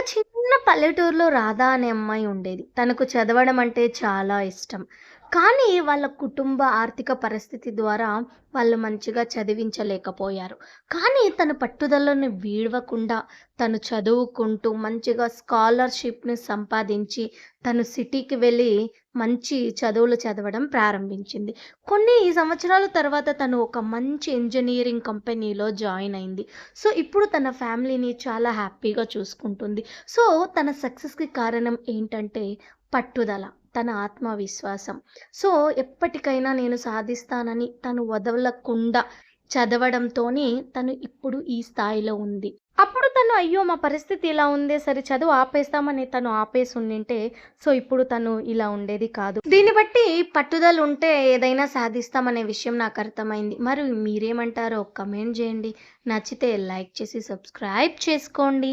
చిన్న పల్లెటూరులో రాధ అనే అమ్మాయి ఉండేది. తనకు చదవడం అంటే చాలా ఇష్టం. కానీ వాళ్ళ కుటుంబ ఆర్థిక పరిస్థితి ద్వారా వాళ్ళు మంచిగా చదివించలేకపోయారు. కానీ తన పట్టుదలను వీడవకుండా తను చదువుకుంటూ మంచిగా స్కాలర్‌షిప్‌ని సంపాదించి తను సిటీకి వెళ్ళి మంచి చదువులు చదవడం ప్రారంభించింది. కొన్ని సంవత్సరాల తర్వాత తను ఒక మంచి ఇంజినీరింగ్ కంపెనీలో జాయిన్ అయింది. సో, ఇప్పుడు తన ఫ్యామిలీని చాలా హ్యాపీగా చూసుకుంటుంది. సో, తన సక్సెస్‌కి కారణం ఏంటంటే పట్టుదల, తన ఆత్మవిశ్వాసం. సో, ఎప్పటికైనా నేను సాధిస్తానని తను వదలకుండా చదవడంతోని తను ఇప్పుడు ఈ స్థాయిలో ఉంది. అప్పుడు తను అయ్యో! మా పరిస్థితి ఇలా ఉందే, సరే చదువు ఆపేస్తామని తను ఆపేసుండింటే, సో, ఇప్పుడు తను ఇలా ఉండేది కాదు. దీన్ని బట్టి పట్టుదల ఉంటే ఏదైనా సాధిస్తామనే విషయం నాకు అర్థమైంది. మరి మీరేమంటారో కమెంట్ జేయండి. నచ్చితే లైక్ చేసి సబ్స్క్రైబ్ చేసుకోండి.